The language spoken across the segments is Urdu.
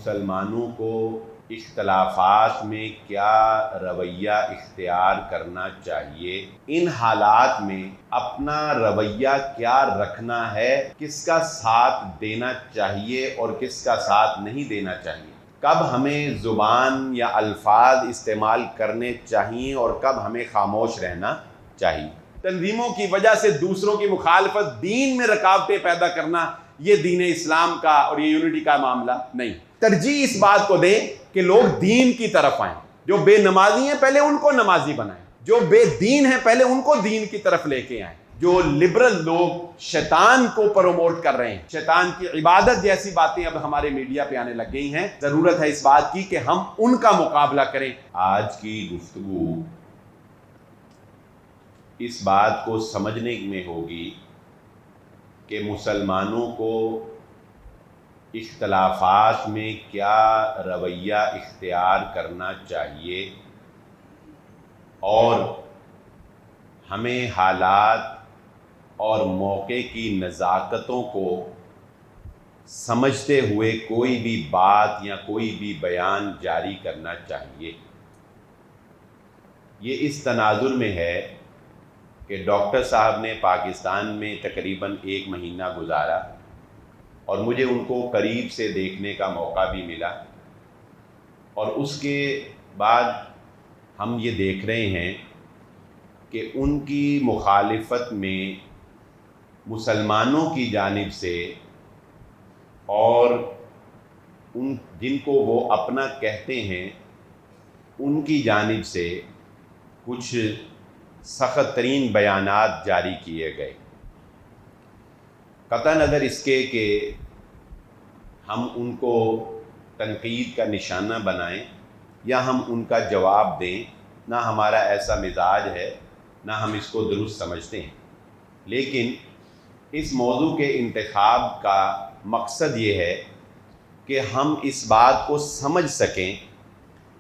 مسلمانوں کو اختلافات میں کیا رویہ اختیار کرنا چاہیے، ان حالات میں اپنا رویہ کیا رکھنا ہے، کس کا ساتھ دینا چاہیے اور کس کا ساتھ نہیں دینا چاہیے، کب ہمیں زبان یا الفاظ استعمال کرنے چاہیے اور کب ہمیں خاموش رہنا چاہیے۔ تنظیموں کی وجہ سے دوسروں کی مخالفت، دین میں رکاوٹیں پیدا کرنا، یہ دین اسلام کا اور یہ یونٹی کا معاملہ نہیں۔ ترجیح اس بات کو دیں کہ لوگ دین کی طرف آئیں، جو بے نمازی ہیں پہلے ان کو نمازی بنائیں، جو بے دین ہیں پہلے ان کو دین کی طرف لے کے آئیں۔ جو لبرل لوگ شیطان کو پروموٹ کر رہے ہیں، شیطان کی عبادت جیسی باتیں اب ہمارے میڈیا پہ آنے لگ گئی ہیں، ضرورت ہے اس بات کی کہ ہم ان کا مقابلہ کریں۔ آج کی گفتگو اس بات کو سمجھنے میں ہوگی کہ مسلمانوں کو اختلافات میں کیا رویہ اختیار کرنا چاہیے اور ہمیں حالات اور موقع کی نزاکتوں کو سمجھتے ہوئے کوئی بھی بات یا کوئی بھی بیان جاری کرنا چاہیے۔ یہ اس تناظر میں ہے کہ ڈاکٹر صاحب نے پاکستان میں تقریباً 1 مہینہ گزارا اور مجھے ان کو قریب سے دیکھنے کا موقع بھی ملا، اور اس کے بعد ہم یہ دیکھ رہے ہیں کہ ان کی مخالفت میں مسلمانوں کی جانب سے اور ان جن کو وہ اپنا کہتے ہیں ان کی جانب سے کچھ سخت ترین بیانات جاری کیے گئے، قطع نظر اس کے کہ ہم ان کو تنقید کا نشانہ بنائیں یا ہم ان کا جواب دیں، نہ ہمارا ایسا مزاج ہے، نہ ہم اس کو درست سمجھتے ہیں۔ لیکن اس موضوع کے انتخاب کا مقصد یہ ہے کہ ہم اس بات کو سمجھ سکیں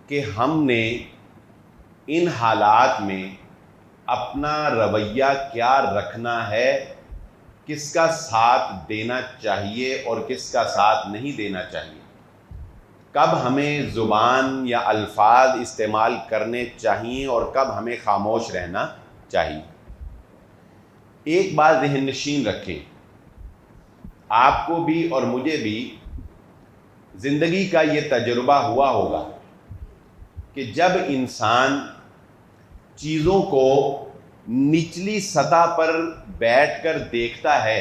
کہ ہم نے ان حالات میں اپنا رویہ کیا رکھنا ہے، کس کا ساتھ دینا چاہیے اور کس کا ساتھ نہیں دینا چاہیے، کب ہمیں زبان یا الفاظ استعمال کرنے چاہیے اور کب ہمیں خاموش رہنا چاہیے۔ ایک بات ذہن نشین رکھیں، آپ کو بھی اور مجھے بھی زندگی کا یہ تجربہ ہوا ہوگا کہ جب انسان چیزوں کو نچلی سطح پر بیٹھ کر دیکھتا ہے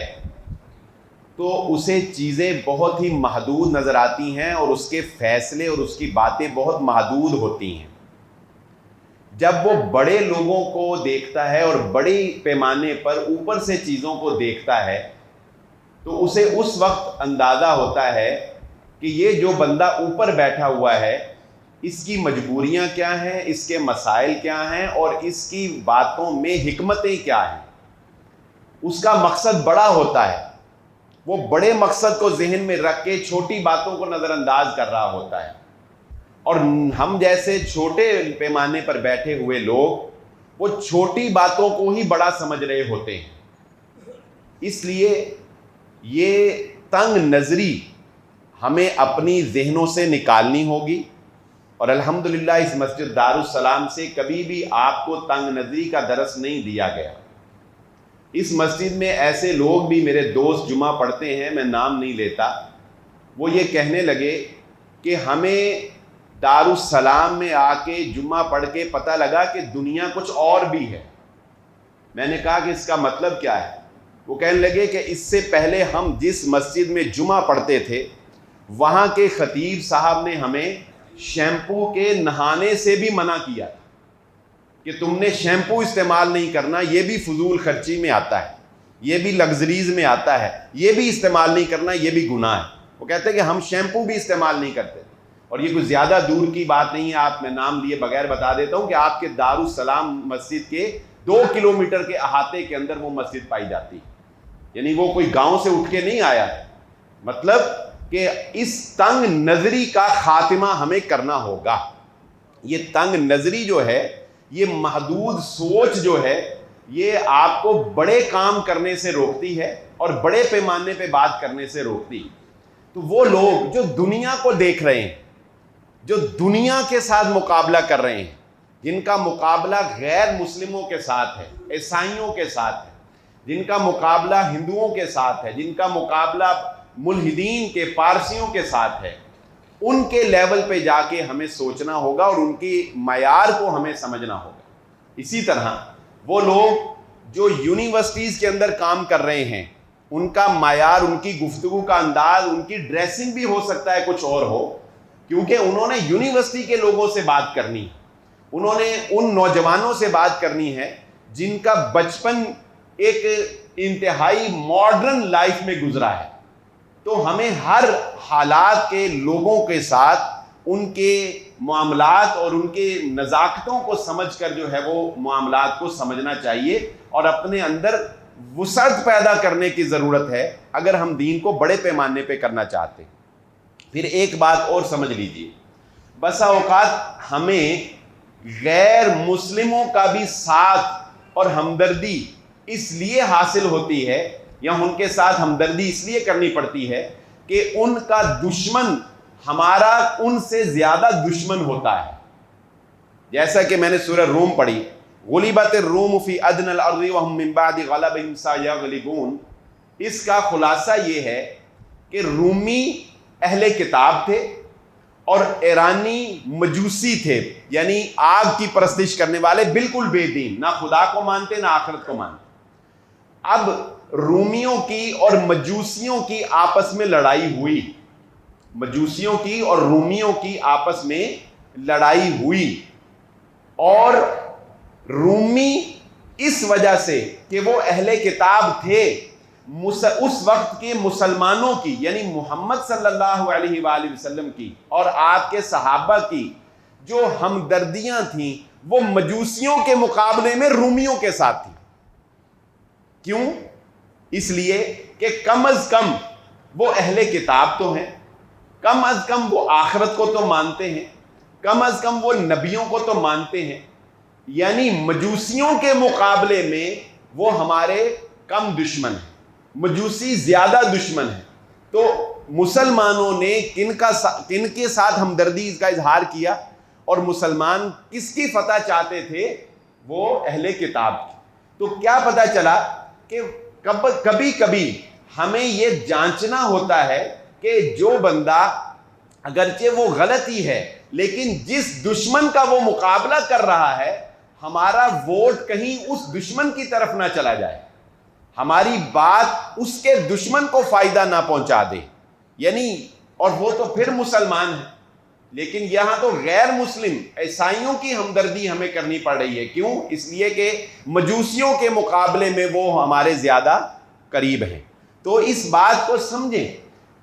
تو اسے چیزیں بہت ہی محدود نظر آتی ہیں اور اس کے فیصلے اور اس کی باتیں بہت محدود ہوتی ہیں۔ جب وہ بڑے لوگوں کو دیکھتا ہے اور بڑے پیمانے پر اوپر سے چیزوں کو دیکھتا ہے تو اسے اس وقت اندازہ ہوتا ہے کہ یہ جو بندہ اوپر بیٹھا ہوا ہے اس کی مجبوریاں کیا ہیں، اس کے مسائل کیا ہیں اور اس کی باتوں میں حکمتیں کیا ہیں۔ اس کا مقصد بڑا ہوتا ہے، وہ بڑے مقصد کو ذہن میں رکھ کے چھوٹی باتوں کو نظر انداز کر رہا ہوتا ہے، اور ہم جیسے چھوٹے پیمانے پر بیٹھے ہوئے لوگ وہ چھوٹی باتوں کو ہی بڑا سمجھ رہے ہوتے ہیں۔ اس لیے یہ تنگ نظری ہمیں اپنی ذہنوں سے نکالنی ہوگی، اور الحمدللہ اس مسجد دارالسلام سے کبھی بھی آپ کو تنگ نظری کا درس نہیں دیا گیا۔ اس مسجد میں ایسے لوگ بھی میرے دوست جمعہ پڑھتے ہیں، میں نام نہیں لیتا، وہ یہ کہنے لگے کہ ہمیں دارالسلام میں آ کے جمعہ پڑھ کے پتہ لگا کہ دنیا کچھ اور بھی ہے۔ میں نے کہا کہ اس کا مطلب کیا ہے؟ وہ کہنے لگے کہ اس سے پہلے ہم جس مسجد میں جمعہ پڑھتے تھے وہاں کے خطیب صاحب نے ہمیں شیمپو کے نہانے سے بھی منع کیا کہ تم نے شیمپو استعمال نہیں کرنا، یہ بھی فضول خرچی میں آتا ہے، یہ بھی لگژریز میں آتا ہے، یہ بھی استعمال نہیں کرنا، یہ بھی گناہ ہے۔ وہ کہتے ہیں کہ ہم شیمپو بھی استعمال نہیں کرتے، اور یہ کوئی زیادہ دور کی بات نہیں ہے، آپ میں نام لیے بغیر بتا دیتا ہوں کہ آپ کے دارالسلام مسجد کے 2 کلومیٹر کے احاطے کے اندر وہ مسجد پائی جاتی ہے، یعنی وہ کوئی گاؤں سے اٹھ کے نہیں آیا ہے۔ مطلب کہ اس تنگ نظری کا خاتمہ ہمیں کرنا ہوگا۔ یہ تنگ نظری جو ہے، یہ محدود سوچ جو ہے، یہ آپ کو بڑے کام کرنے سے روکتی ہے اور بڑے پیمانے پہ بات کرنے سے روکتی ہے۔ تو وہ لوگ جو دنیا کو دیکھ رہے ہیں، جو دنیا کے ساتھ مقابلہ کر رہے ہیں، جن کا مقابلہ غیر مسلموں کے ساتھ ہے، عیسائیوں کے ساتھ ہے، جن کا مقابلہ ہندوؤں کے ساتھ ہے، جن کا مقابلہ ملحدین کے، پارسیوں کے ساتھ ہے، ان کے لیول پہ جا کے ہمیں سوچنا ہوگا اور ان کی معیار کو ہمیں سمجھنا ہوگا۔ اسی طرح وہ لوگ جو یونیورسٹیز کے اندر کام کر رہے ہیں، ان کا معیار، ان کی گفتگو کا انداز، ان کی ڈریسنگ بھی ہو سکتا ہے کچھ اور ہو، کیونکہ انہوں نے یونیورسٹی کے لوگوں سے بات کرنی ہے، انہوں نے ان نوجوانوں سے بات کرنی ہے جن کا بچپن ایک انتہائی ماڈرن لائف میں گزرا ہے۔ تو ہمیں ہر حالات کے لوگوں کے ساتھ ان کے معاملات اور ان کے نزاکتوں کو سمجھ کر جو ہے وہ معاملات کو سمجھنا چاہیے، اور اپنے اندر وسعت پیدا کرنے کی ضرورت ہے اگر ہم دین کو بڑے پیمانے پہ کرنا چاہتے ہیں۔ پھر ایک بات اور سمجھ لیجیے، بسا اوقات ہمیں غیر مسلموں کا بھی ساتھ اور ہمدردی اس لیے حاصل ہوتی ہے، یا ان کے ساتھ ہمدردی اس لیے کرنی پڑتی ہے کہ ان کا دشمن ہمارا ان سے زیادہ دشمن ہوتا ہے۔ جیسا کہ میں نے سورہ روم پڑھی، غلبت الروم فی ادنی الارض وهم من بعد غلبهم سیغلبون، اس کا خلاصہ یہ ہے کہ رومی اہل کتاب تھے اور ایرانی مجوسی تھے، یعنی آگ کی پرستش کرنے والے، بالکل بے دین، نہ خدا کو مانتے نہ آخرت کو مانتے۔ اب رومیوں کی اور مجوسیوں کی آپس میں لڑائی ہوئی، مجوسیوں کی اور رومیوں کی آپس میں لڑائی ہوئی، اور رومی اس وجہ سے کہ وہ اہل کتاب تھے، اس وقت کے مسلمانوں کی، یعنی محمد صلی اللہ علیہ وآلہ وسلم کی اور آپ کے صحابہ کی جو ہمدردیاں تھیں وہ مجوسیوں کے مقابلے میں رومیوں کے ساتھ تھیں۔ کیوں؟ اس لیے کہ کم از کم وہ اہل کتاب تو ہیں، کم از کم وہ آخرت کو تو مانتے ہیں، کم از کم وہ نبیوں کو تو مانتے ہیں، یعنی مجوسیوں کے مقابلے میں وہ ہمارے کم دشمن ہیں، مجوسی زیادہ دشمن ہیں۔ تو مسلمانوں نے کن کے ساتھ ہمدردی کا اظہار کیا، اور مسلمان کس کی فتح چاہتے تھے؟ وہ اہل کتاب کی۔ تو کیا پتہ چلا کہ کبھی کبھی ہمیں یہ جانچنا ہوتا ہے کہ جو بندہ اگرچہ وہ غلطی ہے لیکن جس دشمن کا وہ مقابلہ کر رہا ہے، ہمارا ووٹ کہیں اس دشمن کی طرف نہ چلا جائے، ہماری بات اس کے دشمن کو فائدہ نہ پہنچا دے، یعنی، اور وہ تو پھر مسلمان ہے، لیکن یہاں تو غیر مسلم عیسائیوں کی ہمدردی ہمیں کرنی پڑ رہی ہے۔ کیوں؟ اس لیے کہ مجوسیوں کے مقابلے میں وہ ہمارے زیادہ قریب ہیں۔ تو اس بات کو سمجھیں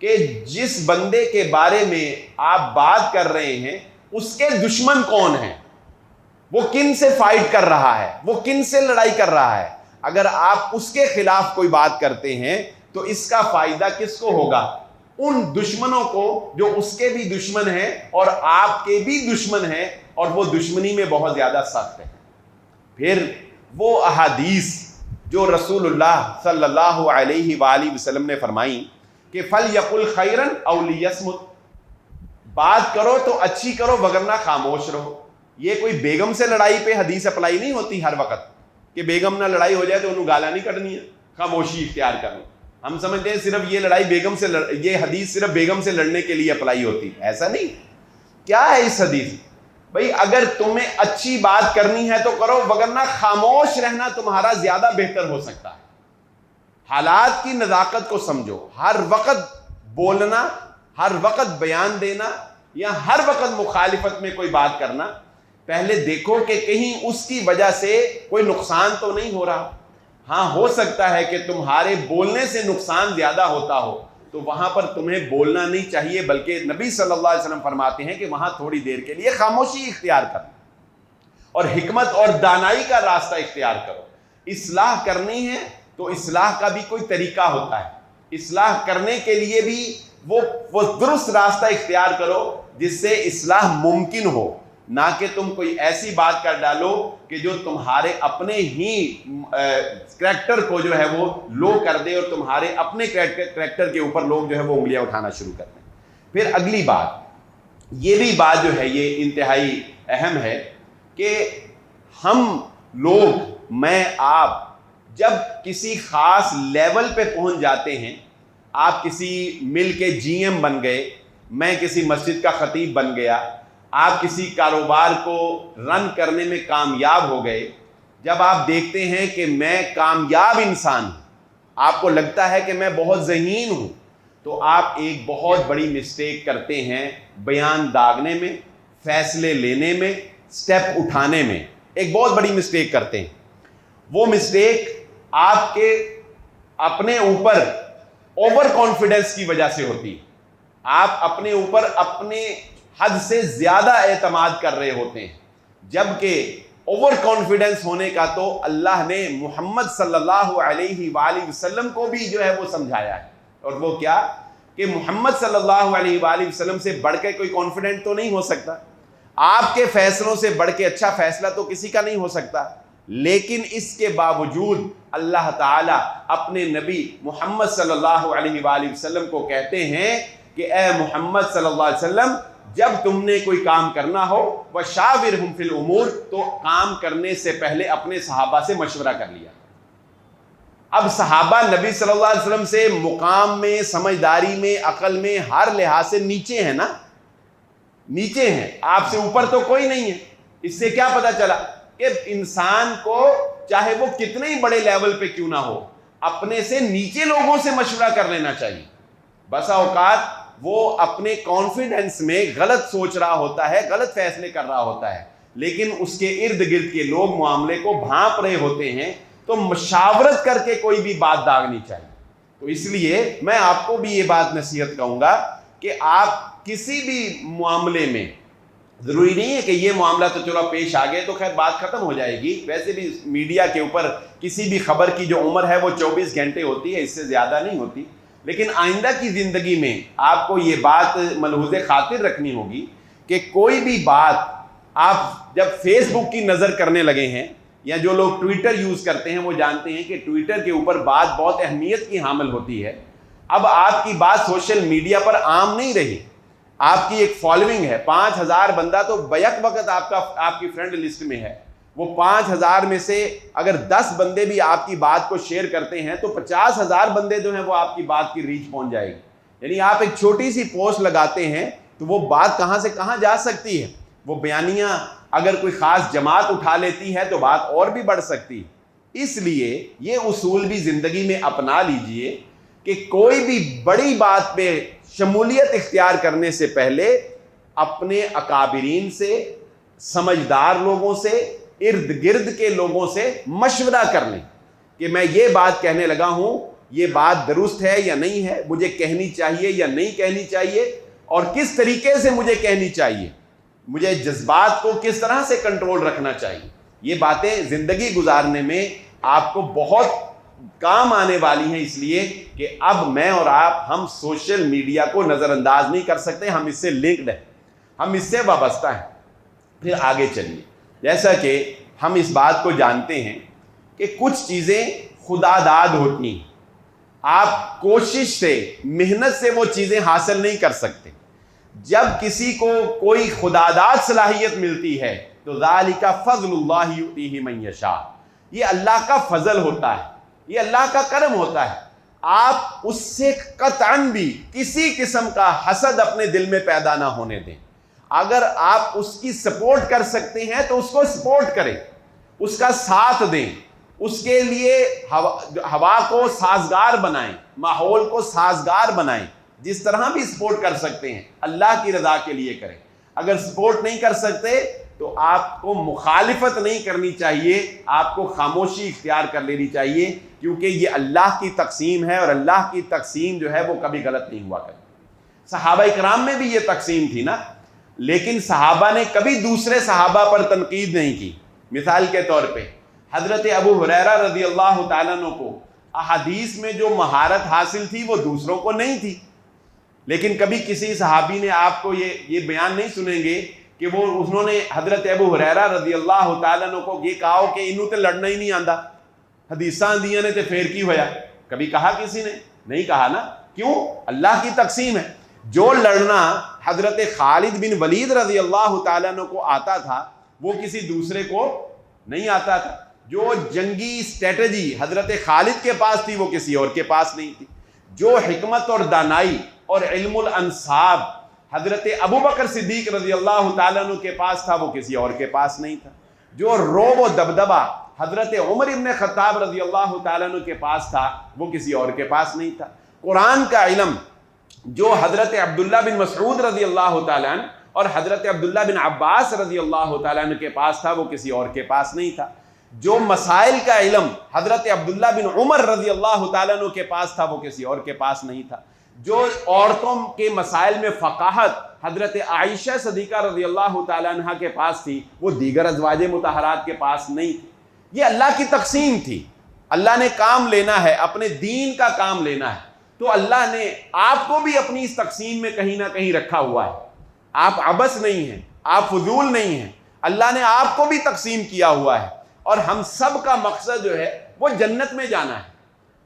کہ جس بندے کے بارے میں آپ بات کر رہے ہیں اس کے دشمن کون ہیں، وہ کن سے فائٹ کر رہا ہے، وہ کن سے لڑائی کر رہا ہے۔ اگر آپ اس کے خلاف کوئی بات کرتے ہیں تو اس کا فائدہ کس کو ہوگا؟ ان دشمنوں کو جو اس کے بھی دشمن ہیں اور آپ کے بھی دشمن ہیں، اور وہ دشمنی میں بہت زیادہ سخت ہے۔ پھر وہ احادیث جو رسول اللہ صلی اللہ علیہ وآلہ وسلم نے فرمائی کہ فَلْيَقُلْ خَيْرًا أَوْ لِيَصْمُتْ، بات کرو تو اچھی کرو ورنہ خاموش رہو۔ یہ کوئی بیگم سے لڑائی پہ حدیث اپلائی نہیں ہوتی ہر وقت کہ بیگم نہ لڑائی ہو جائے تو انہوں گالا نہیں کٹنی ہے، خاموشی اختیار کرو۔ ہم سمجھتے ہیں صرف یہ لڑائی بیگم سے یہ حدیث صرف بیگم سے لڑنے کے لیے اپلائی ہوتی ہے، ایسا نہیں۔ کیا ہے اس حدیث؟ بھئی اگر تمہیں اچھی بات کرنی ہے تو کرو ورنہ خاموش رہنا تمہارا زیادہ بہتر ہو سکتا ہے۔ حالات کی نزاکت کو سمجھو، ہر وقت بولنا، ہر وقت بیان دینا یا ہر وقت مخالفت میں کوئی بات کرنا، پہلے دیکھو کہ کہیں اس کی وجہ سے کوئی نقصان تو نہیں ہو رہا۔ ہاں ہو سکتا ہے کہ تمہارے بولنے سے نقصان زیادہ ہوتا ہو، تو وہاں پر تمہیں بولنا نہیں چاہیے، بلکہ نبی صلی اللہ علیہ وسلم فرماتے ہیں کہ وہاں تھوڑی دیر کے لیے خاموشی اختیار کرو اور حکمت اور دانائی کا راستہ اختیار کرو۔ اصلاح کرنی ہے تو اصلاح کا بھی کوئی طریقہ ہوتا ہے، اصلاح کرنے کے لیے بھی وہ درست راستہ اختیار کرو جس سے اصلاح ممکن ہو۔ نہ کہ تم کوئی ایسی بات کر ڈالو کہ جو تمہارے اپنے ہی کریکٹر کو جو ہے وہ لو کر دے اور تمہارے اپنے کریکٹر کے اوپر لوگ جو ہے وہ انگلیاں اٹھانا شروع کر دیں۔ پھر اگلی بات، یہ بھی بات جو ہے یہ انتہائی اہم ہے کہ ہم لوگ، میں آپ، جب کسی خاص لیول پہ پہنچ جاتے ہیں، آپ کسی مل کے جی ایم بن گئے، میں کسی مسجد کا خطیب بن گیا، آپ کسی کاروبار کو رن کرنے میں کامیاب ہو گئے، جب آپ دیکھتے ہیں کہ میں کامیاب انسان ہوں، آپ کو لگتا ہے کہ میں بہت ذہین ہوں، تو آپ ایک بہت بڑی مسٹیک کرتے ہیں بیان داغنے میں، فیصلے لینے میں، سٹیپ اٹھانے میں، ایک بہت بڑی مسٹیک کرتے ہیں۔ وہ مسٹیک آپ کے اپنے اوپر اوور کانفیڈنس کی وجہ سے ہوتی ہے۔ آپ اپنے اوپر اپنے حد سے زیادہ اعتماد کر رہے ہوتے ہیں، جبکہ اوور کانفیڈنس ہونے کا تو اللہ نے محمد صلی اللہ علیہ وآلہ وسلم کو بھی جو ہے وہ سمجھایا ہے، اور وہ کیا کہ محمد صلی اللہ علیہ وآلہ وسلم سے بڑھ کے کوئی کانفیڈنٹ تو نہیں ہو سکتا، آپ کے فیصلوں سے بڑھ کے اچھا فیصلہ تو کسی کا نہیں ہو سکتا، لیکن اس کے باوجود اللہ تعالیٰ اپنے نبی محمد صلی اللہ علیہ وآلہ وسلم کو کہتے ہیں کہ اے محمد صلی اللہ علیہ وسلم، جب تم نے کوئی کام کرنا ہو وَشَاوِرْهُمْ فِي الْأُمُورِ، تو کام کرنے سے پہلے اپنے صحابہ سے مشورہ کر لیا۔ اب صحابہ نبی صلی اللہ علیہ وسلم سے مقام میں، سمجھداری میں، عقل میں، ہر لحاظ سے نیچے ہیں نا، نیچے ہیں، آپ سے اوپر تو کوئی نہیں ہے۔ اس سے کیا پتہ چلا کہ انسان کو چاہے وہ کتنے ہی بڑے لیول پہ کیوں نہ ہو، اپنے سے نیچے لوگوں سے مشورہ کر لینا چاہیے۔ بسا اوقات وہ اپنے کانفیڈنس میں غلط سوچ رہا ہوتا ہے، غلط فیصلے کر رہا ہوتا ہے، لیکن اس کے ارد گرد کے لوگ معاملے کو بھانپ رہے ہوتے ہیں، تو مشاورت کر کے کوئی بھی بات داغنی چاہیے۔ تو اس لیے میں آپ کو بھی یہ بات نصیحت کہوں گا کہ آپ کسی بھی معاملے میں، ضروری نہیں ہے کہ یہ معاملہ تو چلو پیش آ گئے تو خیر بات ختم ہو جائے گی، ویسے بھی میڈیا کے اوپر کسی بھی خبر کی جو عمر ہے وہ 24 گھنٹے ہوتی ہے، اس سے زیادہ نہیں ہوتی، لیکن آئندہ کی زندگی میں آپ کو یہ بات ملحوظ خاطر رکھنی ہوگی کہ کوئی بھی بات آپ جب فیس بک کی نظر کرنے لگے ہیں، یا جو لوگ ٹویٹر یوز کرتے ہیں وہ جانتے ہیں کہ ٹویٹر کے اوپر بات بہت اہمیت کی حامل ہوتی ہے۔ اب آپ کی بات سوشل میڈیا پر عام نہیں رہی، آپ کی ایک فالوئنگ ہے، 5000 بندہ تو بیک وقت آپ کی فرینڈ لسٹ میں ہے، وہ 5000 میں سے اگر 10 بندے بھی آپ کی بات کو شیئر کرتے ہیں تو 50,000 بندے جو ہیں وہ آپ کی بات کی ریچ پہنچ جائے گی۔ یعنی آپ ایک چھوٹی سی پوسٹ لگاتے ہیں تو وہ بات کہاں سے کہاں جا سکتی ہے، وہ بیانیہ اگر کوئی خاص جماعت اٹھا لیتی ہے تو بات اور بھی بڑھ سکتی ہے۔ اس لیے یہ اصول بھی زندگی میں اپنا لیجئے کہ کوئی بھی بڑی بات پہ شمولیت اختیار کرنے سے پہلے اپنے اکابرین سے، سمجھدار لوگوں سے، ارد گرد کے لوگوں سے مشورہ کر لیں کہ میں یہ بات کہنے لگا ہوں، یہ بات درست ہے یا نہیں ہے، مجھے کہنی چاہیے یا نہیں کہنی چاہیے، اور کس طریقے سے مجھے کہنی چاہیے، مجھے جذبات کو کس طرح سے کنٹرول رکھنا چاہیے۔ یہ باتیں زندگی گزارنے میں آپ کو بہت کام آنے والی ہیں، اس لیے کہ اب میں اور آپ ہم سوشل میڈیا کو نظر انداز نہیں کر سکتے، ہم اس سے لنکڈ ہیں، ہم اس سے وابستہ ہیں۔ پھر آگے چلیے، جیسا کہ ہم اس بات کو جانتے ہیں کہ کچھ چیزیں خدا داد ہوتی ہیں، آپ کوشش سے، محنت سے وہ چیزیں حاصل نہیں کر سکتے۔ جب کسی کو کوئی خدا داد صلاحیت ملتی ہے تو ذالک فضل اللہ یؤتیہ من یشاء، یہ اللہ کا فضل ہوتا ہے، یہ اللہ کا کرم ہوتا ہے۔ آپ اس سے قطعاً بھی کسی قسم کا حسد اپنے دل میں پیدا نہ ہونے دیں۔ اگر آپ اس کی سپورٹ کر سکتے ہیں تو اس کو سپورٹ کریں، اس کا ساتھ دیں، اس کے لیے ہوا کو سازگار بنائیں، ماحول کو سازگار بنائیں، جس طرح بھی سپورٹ کر سکتے ہیں اللہ کی رضا کے لیے کریں۔ اگر سپورٹ نہیں کر سکتے تو آپ کو مخالفت نہیں کرنی چاہیے، آپ کو خاموشی اختیار کر لینی چاہیے، کیونکہ یہ اللہ کی تقسیم ہے، اور اللہ کی تقسیم جو ہے وہ کبھی غلط نہیں ہوا کرتی۔ صحابہ اکرام میں بھی یہ تقسیم تھی نا، لیکن صحابہ نے کبھی دوسرے صحابہ پر تنقید نہیں کی۔ مثال کے طور پہ حضرت ابو ہریرہ رضی اللہ تعالیٰ عنہ کو احادیث میں جو مہارت حاصل تھی وہ دوسروں کو نہیں تھی، لیکن کبھی کسی صحابی نے آپ کو یہ بیان نہیں سنیں گے کہ وہ انہوں نے حضرت ابو ہریرہ رضی اللہ تعالیٰ عنہ کو یہ کہا کہ انہوں تے لڑنا ہی نہیں آندا، حدیثاں دیاں نے تے پھر کی ہویا؟ کبھی کہا کسی نے؟ نہیں کہا نا۔ کیوں؟ اللہ کی تقسیم ہے۔ جو لڑنا حضرت خالد بن ولید رضی اللہ تعالیٰ عنہ کو آتا تھا وہ کسی دوسرے کو نہیں آتا تھا۔ جو جنگی اسٹریٹجی حضرت خالد کے پاس تھی وہ کسی اور کے پاس نہیں تھی۔ جو حکمت اور دانائی اور علم الانصاب حضرت ابو بکر صدیق رضی اللہ تعالیٰ عنہ کے پاس تھا وہ کسی اور کے پاس نہیں تھا۔ جو رعب و دبدبہ حضرت عمر ابن خطاب رضی اللہ تعالیٰ عنہ کے پاس تھا وہ کسی اور کے پاس نہیں تھا۔ قرآن کا علم جو حضرت عبداللہ بن مسعود رضی اللہ تعالیٰ عنہ اور حضرت عبداللہ بن عباس رضی اللہ تعالیٰ عنہ کے پاس تھا وہ کسی اور کے پاس نہیں تھا۔ جو مسائل کا علم حضرت عبداللہ بن عمر رضی اللہ تعالیٰ عنہ کے پاس تھا وہ کسی اور کے پاس نہیں تھا۔ جو عورتوں کے مسائل میں فقاہت حضرت عائشہ صدیقہ رضی اللہ تعالیٰ عنہ کے پاس تھی وہ دیگر ازواج مطہرات کے پاس نہیں تھی۔ یہ اللہ کی تقسیم تھی۔ اللہ نے کام لینا ہے، اپنے دین کا کام لینا ہے، تو اللہ نے آپ کو بھی اپنی اس تقسیم میں کہیں نہ کہیں رکھا ہوا ہے۔ آپ عبث نہیں ہیں، آپ فضول نہیں ہیں، اللہ نے آپ کو بھی تقسیم کیا ہوا ہے۔ اور ہم سب کا مقصد جو ہے وہ جنت میں جانا ہے۔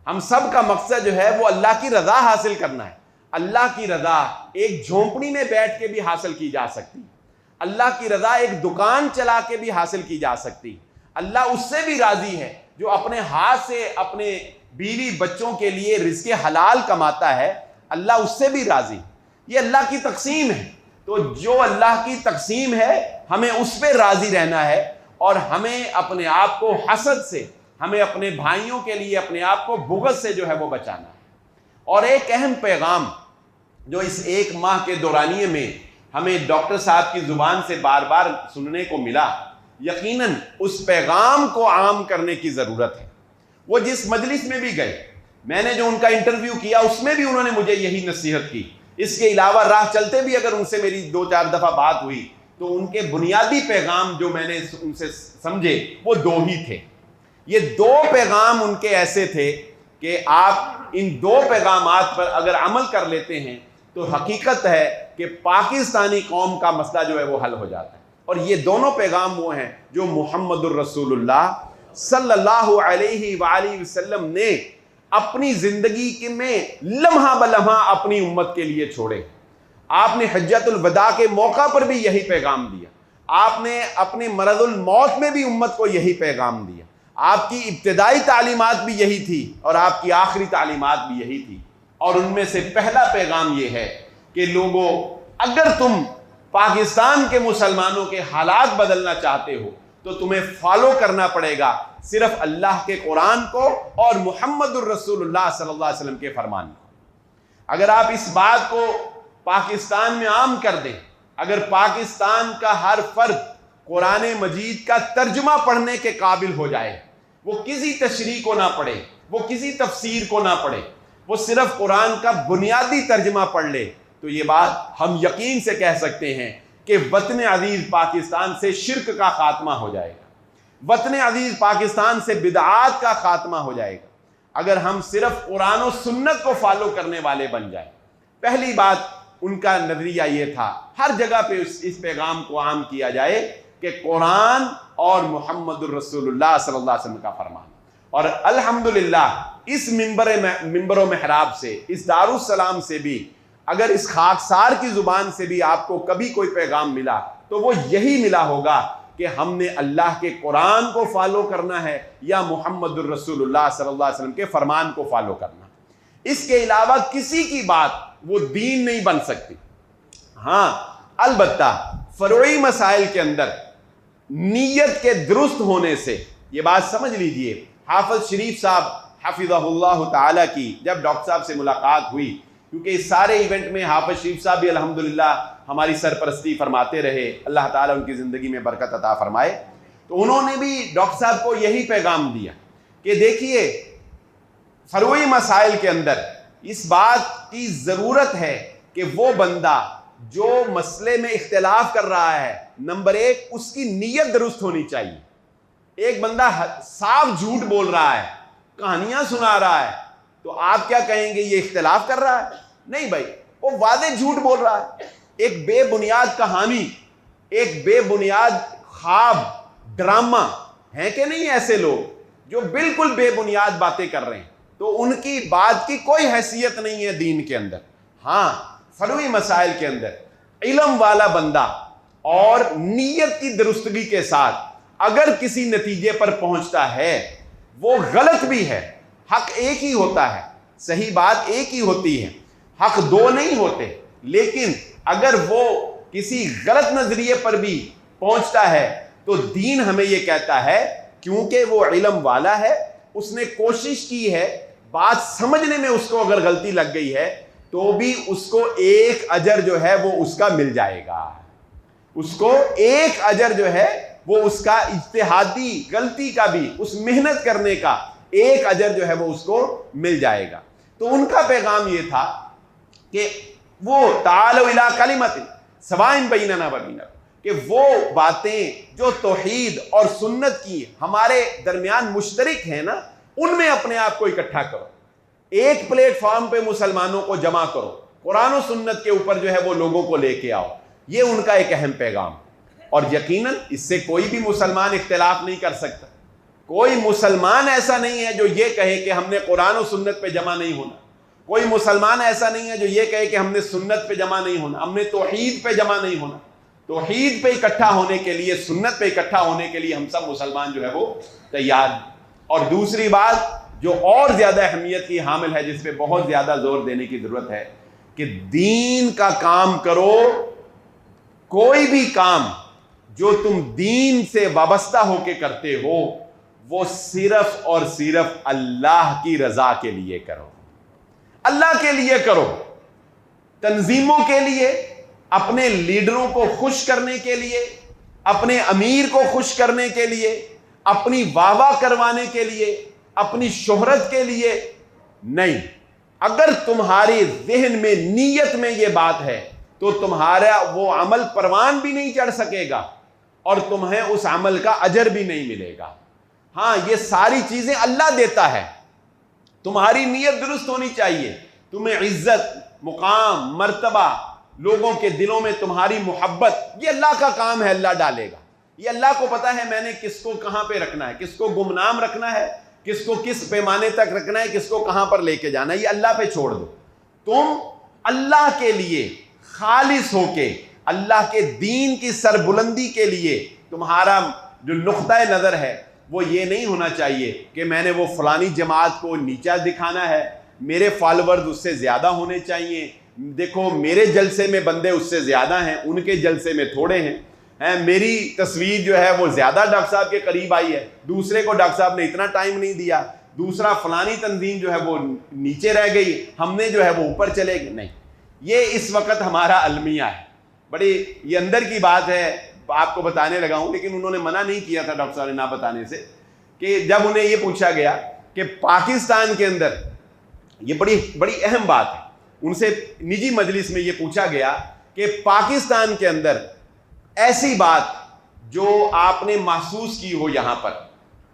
ہم سب کا مقصد جو ہے وہ اللہ کی رضا حاصل کرنا ہے۔ اللہ کی رضا ایک جھونپڑی میں بیٹھ کے بھی حاصل کی جا سکتی، اللہ کی رضا ایک دکان چلا کے بھی حاصل کی جا سکتی۔ اللہ اس سے بھی راضی ہے جو اپنے ہاتھ سے اپنے بیوی بچوں کے لیے رزق حلال کماتا ہے، اللہ اس سے بھی راضی۔ یہ اللہ کی تقسیم ہے، تو جو اللہ کی تقسیم ہے ہمیں اس پہ راضی رہنا ہے، اور ہمیں اپنے آپ کو حسد سے، ہمیں اپنے بھائیوں کے لیے اپنے آپ کو بغض سے جو ہے وہ بچانا ہے۔ اور ایک اہم پیغام جو اس ایک ماہ کے دورانیے میں ہمیں ڈاکٹر صاحب کی زبان سے بار بار سننے کو ملا، یقیناً اس پیغام کو عام کرنے کی ضرورت ہے۔ وہ جس مجلس میں بھی گئے، میں نے جو ان کا انٹرویو کیا اس میں بھی انہوں نے مجھے یہی نصیحت کی۔ اس کے علاوہ راہ چلتے بھی اگر ان سے میری 2-4 دفعہ بات ہوئی تو ان کے بنیادی پیغام جو میں نے ان سے سمجھے وہ 2 ہی تھے۔ یہ 2 پیغام ان کے ایسے تھے کہ آپ ان 2 پیغامات پر اگر عمل کر لیتے ہیں تو حقیقت ہے کہ پاکستانی قوم کا مسئلہ جو ہے وہ حل ہو جاتا ہے۔ اور یہ دونوں پیغام وہ ہیں جو محمد الرسول اللہ صلی اللہ علیہ وآلہ وسلم نے اپنی زندگی میں لمحہ بلمحہ اپنی امت کے لیے چھوڑے۔ آپ نے حجۃ الوداع کے موقع پر بھی یہی پیغام دیا، آپ نے اپنے مرض الموت میں بھی امت کو یہی پیغام دیا۔ آپ کی ابتدائی تعلیمات بھی یہی تھی اور آپ کی آخری تعلیمات بھی یہی تھی۔ اور ان میں سے پہلا پیغام یہ ہے کہ لوگوں، اگر تم پاکستان کے مسلمانوں کے حالات بدلنا چاہتے ہو تو تمہیں فالو کرنا پڑے گا صرف اللہ کے قرآن کو اور محمد الرسول اللہ صلی اللہ علیہ وسلم کے فرمان کو۔ اگر آپ اس بات کو پاکستان میں عام کر دیں، اگر پاکستان کا ہر فرد قرآن مجید کا ترجمہ پڑھنے کے قابل ہو جائے، وہ کسی تشریح کو نہ پڑھے، وہ کسی تفسیر کو نہ پڑھے، وہ صرف قرآن کا بنیادی ترجمہ پڑھ لے، تو یہ بات ہم یقین سے کہہ سکتے ہیں کہ وطن عزیز پاکستان سے شرک کا خاتمہ ہو جائے گا، وطن عزیز پاکستان سے بدعات کا خاتمہ ہو جائے گا اگر ہم صرف قرآن و سنت کو فالو کرنے والے بن جائیں۔ پہلی بات ان کا نظریہ یہ تھا، ہر جگہ پہ اس پیغام کو عام کیا جائے کہ قرآن اور محمد الرسول اللہ صلی اللہ علیہ وسلم کا فرمان۔ اور الحمدللہ اس منبر و محراب سے، اس دارالسلام سے بھی، اگر اس خاکسار کی زبان سے بھی آپ کو کبھی کوئی پیغام ملا تو وہ یہی ملا ہوگا کہ ہم نے اللہ کے قرآن کو فالو کرنا ہے یا محمد الرسول اللہ صلی اللہ علیہ وسلم کے فرمان کو فالو کرنا۔ اس کے علاوہ کسی کی بات وہ دین نہیں بن سکتی۔ ہاں البتہ فروعی مسائل کے اندر نیت کے درست ہونے سے، یہ بات سمجھ لیجئے، حافظ شریف صاحب حفظہ اللہ تعالیٰ کی جب ڈاکٹر صاحب سے ملاقات ہوئی، کیونکہ اس سارے ایونٹ میں حافظ شریف صاحب بھی الحمدللہ ہماری سرپرستی فرماتے رہے، اللہ تعالیٰ ان کی زندگی میں برکت عطا فرمائے، تو انہوں نے بھی ڈاکٹر صاحب کو یہی پیغام دیا کہ دیکھیے فروعی مسائل کے اندر اس بات کی ضرورت ہے کہ وہ بندہ جو مسئلے میں اختلاف کر رہا ہے، نمبر 1 اس کی نیت درست ہونی چاہیے۔ ایک بندہ صاف جھوٹ بول رہا ہے، کہانیاں سنا رہا ہے، تو آپ کیا کہیں گے یہ اختلاف کر رہا ہے؟ نہیں بھائی، وہ واضح جھوٹ بول رہا ہے۔ ایک بے بنیاد کہانی ایک بے بنیاد خواب ڈرامہ ہیں کہ نہیں ایسے لوگ جو بالکل بے بنیاد باتیں کر رہے ہیں، تو ان کی بات کی کوئی حیثیت نہیں ہے دین کے اندر۔ ہاں فروعی مسائل کے اندر علم والا بندہ اور نیت کی درستگی کے ساتھ اگر کسی نتیجے پر پہنچتا ہے، وہ غلط بھی ہے، حق ایک ہی ہوتا ہے، صحیح بات ایک ہی ہوتی ہے، حق دو نہیں ہوتے، لیکن اگر وہ کسی غلط نظریے پر بھی پہنچتا ہے تو دین ہمیں یہ کہتا ہے کیونکہ وہ علم والا ہے، اس نے کوشش کی ہے، بات سمجھنے میں اس کو اگر غلطی لگ گئی ہے تو بھی اس کو ایک اجر جو ہے وہ اس کا مل جائے گا، اس کو ایک اجر جو ہے وہ اس کا اجتہادی غلطی کا بھی، اس محنت کرنے کا ایک اجر جو ہے وہ اس کو مل جائے گا۔ تو ان کا پیغام یہ تھا کہ وہ تعالوا الی کلمۃ سواء بیننا و بینکم، کہ وہ باتیں جو توحید اور سنت کی ہمارے درمیان مشترک ہیں نا، ان میں اپنے آپ کو اکٹھا کرو، ایک پلیٹ فارم پہ مسلمانوں کو جمع کرو، قرآن و سنت کے اوپر جو ہے وہ لوگوں کو لے کے آؤ۔ یہ ان کا ایک اہم پیغام، اور یقیناً اس سے کوئی بھی مسلمان اختلاف نہیں کر سکتا۔ کوئی مسلمان ایسا نہیں ہے جو یہ کہے کہ ہم نے قرآن و سنت پہ جمع نہیں ہونا، کوئی مسلمان ایسا نہیں ہے جو یہ کہے کہ ہم نے سنت پہ جمع نہیں ہونا، ہم نے توحید پہ جمع نہیں ہونا۔ توحید پہ اکٹھا ہونے کے لیے، سنت پہ اکٹھا ہونے کے لیے ہم سب مسلمان جو ہے وہ تیار ہیں۔ اور دوسری بات جو اور زیادہ اہمیت کی حامل ہے، جس پہ بہت زیادہ زور دینے کی ضرورت ہے، کہ دین کا کام کرو، کوئی بھی کام جو تم دین سے وابستہ ہو کے کرتے ہو وہ صرف اور صرف اللہ کی رضا کے لیے کرو، اللہ کے لیے کرو، تنظیموں کے لیے، اپنے لیڈروں کو خوش کرنے کے لیے، اپنے امیر کو خوش کرنے کے لیے، اپنی واہ واہ کروانے کے لیے، اپنی شہرت کے لیے نہیں۔ اگر تمہاری ذہن میں، نیت میں یہ بات ہے تو تمہارا وہ عمل پروان بھی نہیں چڑھ سکے گا اور تمہیں اس عمل کا اجر بھی نہیں ملے گا۔ ہاں یہ ساری چیزیں اللہ دیتا ہے، تمہاری نیت درست ہونی چاہیے، تمہیں عزت، مقام، مرتبہ، لوگوں کے دلوں میں تمہاری محبت، یہ اللہ کا کام ہے، اللہ ڈالے گا۔ یہ اللہ کو پتا ہے میں نے کس کو کہاں پہ رکھنا ہے، کس کو گمنام رکھنا ہے، کس کو کس پیمانے تک رکھنا ہے، کس کو کہاں پر لے کے جانا ہے، یہ اللہ پہ چھوڑ دو۔ تم اللہ کے لیے خالص ہو کے، اللہ کے دین کی سربلندی کے لیے تمہارا جو نقطۂ نظر ہے وہ یہ نہیں ہونا چاہیے کہ میں نے وہ فلانی جماعت کو نیچا دکھانا ہے، میرے فالورز اس سے زیادہ ہونے چاہیے، دیکھو میرے جلسے میں بندے اس سے زیادہ ہیں، ان کے جلسے میں تھوڑے ہیں، میری تصویر جو ہے وہ زیادہ ڈاکٹر صاحب کے قریب آئی ہے، دوسرے کو ڈاکٹر صاحب نے اتنا ٹائم نہیں دیا، دوسرا فلانی تنظیم جو ہے وہ نیچے رہ گئی، ہم نے جو ہے وہ اوپر چلے گئے۔ نہیں، یہ اس وقت ہمارا المیہ ہے، بڑی یہ اندر کی بات ہے، آپ کو بتانے لگا ہوں، لیکن انہوں نے منع نہیں کیا تھا ڈاکٹر صاحب نے نہ بتانے سے، کہ جب انہیں یہ پوچھا گیا کہ پاکستان کے اندر، یہ بڑی اہم بات ہے، ان سے نجی مجلس میں یہ پوچھا گیا کہ پاکستان کے اندر ایسی بات جو آپ نے محسوس کی ہو یہاں پر،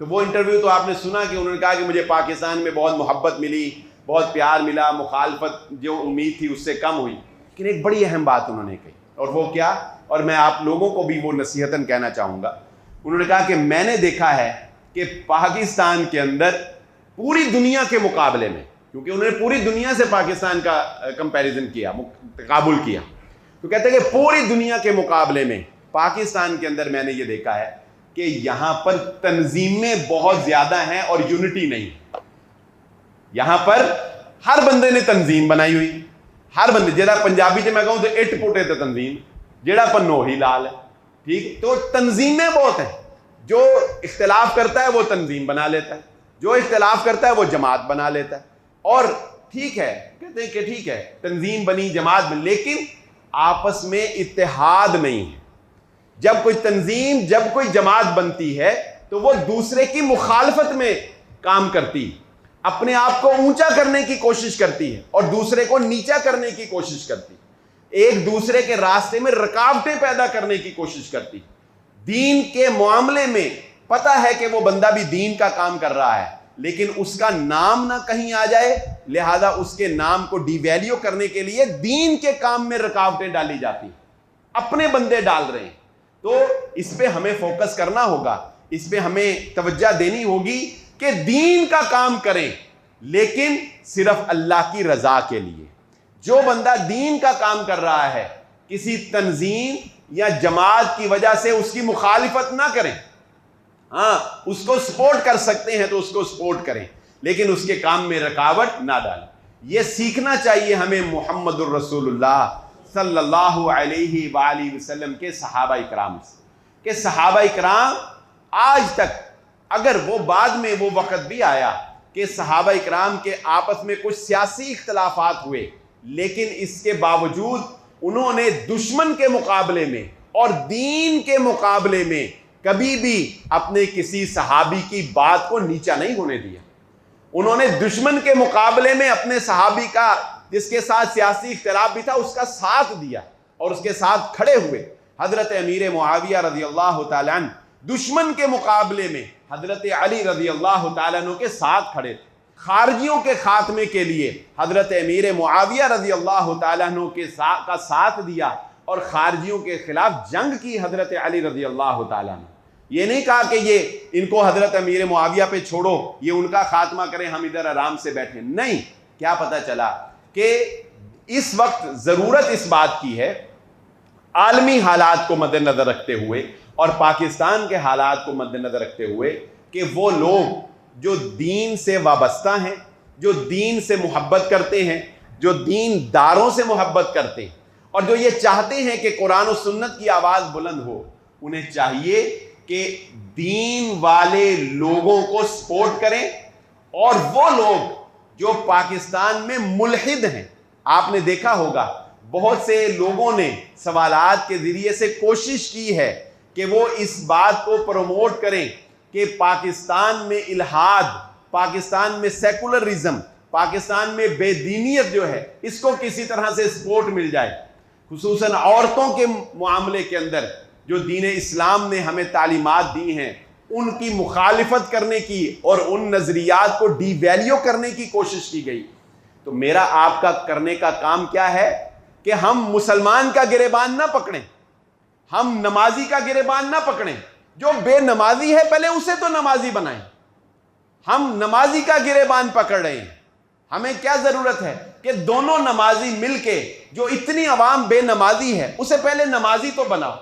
تو وہ انٹرویو تو آپ نے سنا کہ انہوں نے کہا کہ مجھے پاکستان میں بہت محبت ملی، بہت پیار ملا، مخالفت جو امید تھی اس سے کم ہوئی، لیکن ایک بڑی اہم بات انہوں نے کہی، اور وہ کیا، اور میں آپ لوگوں کو بھی وہ نصیحتاً کہنا چاہوں گا، انہوں نے کہا کہ میں نے دیکھا ہے کہ پاکستان کے اندر پوری دنیا کے مقابلے میں، کیونکہ انہوں نے پوری دنیا سے پاکستان کا کمپیریزن کیا، تقابل کیا، تو کہتے ہیں کہ پوری دنیا کے مقابلے میں پاکستان کے اندر میں نے یہ دیکھا ہے کہ یہاں پر تنظیمیں بہت زیادہ ہیں اور یونٹی نہیں۔ یہاں پر ہر بندے نے تنظیم بنائی ہوئی، ہر بندے، جیڑا پنجابی سے میں کہوں تو اٹ پٹے تو تنظیم، جیڑا پنو ہی لال ہے، ٹھیک، تو تنظیمیں بہت ہیں، جو اختلاف کرتا ہے وہ تنظیم بنا لیتا ہے، جو اختلاف کرتا ہے وہ جماعت بنا لیتا ہے، اور ٹھیک ہے، کہتے ہیں کہ ٹھیک ہے تنظیم بنی، جماعت بنی، لیکن آپس میں اتحاد نہیں ہے۔ جب کوئی تنظیم، جب کوئی جماعت بنتی ہے تو وہ دوسرے کی مخالفت میں کام کرتی، اپنے آپ کو اونچا کرنے کی کوشش کرتی ہے اور دوسرے کو نیچا کرنے کی کوشش کرتی، ایک دوسرے کے راستے میں رکاوٹیں پیدا کرنے کی کوشش کرتی۔ دین کے معاملے میں پتہ ہے کہ وہ بندہ بھی دین کا کام کر رہا ہے، لیکن اس کا نام نہ کہیں آ جائے، لہذا اس کے نام کو ڈی ویلیو کرنے کے لیے دین کے کام میں رکاوٹیں ڈالی جاتی، اپنے بندے ڈال رہے ہیں۔ تو اس پہ ہمیں فوکس کرنا ہوگا، اس پہ ہمیں توجہ دینی ہوگی کہ دین کا کام کریں لیکن صرف اللہ کی رضا کے لیے۔ جو بندہ دین کا کام کر رہا ہے کسی تنظیم یا جماعت کی وجہ سے اس کی مخالفت نہ کریں، ہاں اس کو سپورٹ کر سکتے ہیں تو اس کو سپورٹ کریں لیکن اس کے کام میں رکاوٹ نہ ڈالیں۔ یہ سیکھنا چاہیے ہمیں محمد الرسول اللہ صلی اللہ علیہ وآلہ وسلم کے صحابہ اکرام سے، کہ صحابہ اکرام آج تک، اگر وہ بعد میں وہ وقت بھی آیا کہ صحابہ اکرام کے آپس میں کچھ سیاسی اختلافات ہوئے، لیکن اس کے باوجود انہوں نے دشمن کے مقابلے میں اور دین کے مقابلے میں کبھی بھی اپنے کسی صحابی کی بات کو نیچا نہیں ہونے دیا۔ انہوں نے دشمن کے مقابلے میں اپنے صحابی کا، جس کے ساتھ سیاسی اختلاف بھی تھا، اس کا ساتھ دیا اور اس کے ساتھ کھڑے ہوئے۔ حضرت امیر معاویہ رضی اللہ تعالیٰ عنہ دشمن کے مقابلے میں حضرت علی رضی اللہ تعالیٰ عنہ کے ساتھ کھڑے تھے۔ خارجیوں کے خاتمے کے لیے حضرت امیر معاویہ رضی اللہ تعالیٰ عنہ کا ساتھ دیا اور خارجیوں کے خلاف جنگ کی حضرت علی رضی اللہ تعالیٰ عنہ۔ یہ نہیں کہا کہ یہ ان کو حضرت امیر معاویہ پہ چھوڑو، یہ ان کا خاتمہ کریں، ہم ادھر آرام سے بیٹھیں۔ نہیں، کیا پتہ چلا کہ اس وقت ضرورت اس بات کی ہے، عالمی حالات کو مد نظر رکھتے ہوئے اور پاکستان کے حالات کو مد نظر رکھتے ہوئے، کہ وہ لوگ جو دین سے وابستہ ہیں، جو دین سے محبت کرتے ہیں، جو دین داروں سے محبت کرتے ہیں اور جو یہ چاہتے ہیں کہ قرآن و سنت کی آواز بلند ہو، انہیں چاہیے کہ دین والے لوگوں کو سپورٹ کریں۔ اور وہ لوگ جو پاکستان میں ملحد ہیں، آپ نے دیکھا ہوگا بہت سے لوگوں نے سوالات کے ذریعے سے کوشش کی ہے کہ وہ اس بات کو پروموٹ کریں کہ پاکستان میں الحاد، پاکستان میں سیکولرزم، پاکستان میں بے دینیت جو ہے، اس کو کسی طرح سے سپورٹ مل جائے، خصوصاً عورتوں کے معاملے کے اندر جو دین اسلام نے ہمیں تعلیمات دی ہیں ان کی مخالفت کرنے کی اور ان نظریات کو ڈی ویلیو کرنے کی کوشش کی گئی۔ تو میرا آپ کا کرنے کا کام کیا ہے کہ ہم مسلمان کا گریبان نہ پکڑیں، ہم نمازی کا گریبان نہ پکڑیں۔ جو بے نمازی ہے پہلے اسے تو نمازی بنائیں، ہم نمازی کا گریبان پکڑ رہے ہیں۔ ہمیں کیا ضرورت ہے کہ دونوں نمازی مل کے، جو اتنی عوام بے نمازی ہے اسے پہلے نمازی تو بناؤ،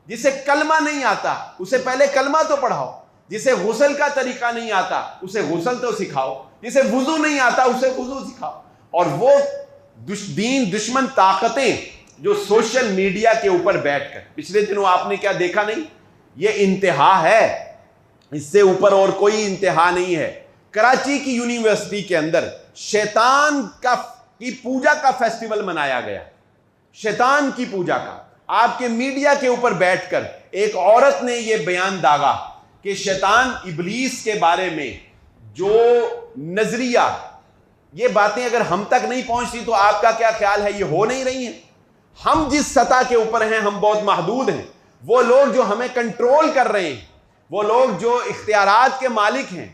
جسے کلمہ نہیں آتا اسے پہلے کلمہ تو پڑھاؤ، جسے غسل کا طریقہ نہیں آتا اسے غسل تو سکھاؤ، جسے وضو نہیں آتا اسے وضو سکھاؤ۔ اور وہ دشمن طاقتیں جو سوشل میڈیا کے اوپر بیٹھ کر، پچھلے دنوں آپ نے کیا دیکھا نہیں، یہ انتہا ہے، اس سے اوپر اور کوئی انتہا نہیں ہے۔ کراچی کی یونیورسٹی کے اندر شیطان کی پوجا کا فیسٹیول منایا گیا، شیطان کی پوجا کا۔ آپ کے میڈیا کے اوپر بیٹھ کر ایک عورت نے یہ بیان داغا کہ شیطان ابلیس کے بارے میں جو نظریہ، یہ باتیں اگر ہم تک نہیں پہنچتی تو آپ کا کیا خیال ہے یہ ہو نہیں رہی ہیں؟ ہم جس سطح کے اوپر ہیں ہم بہت محدود ہیں، وہ لوگ جو ہمیں کنٹرول کر رہے ہیں، وہ لوگ جو اختیارات کے مالک ہیں،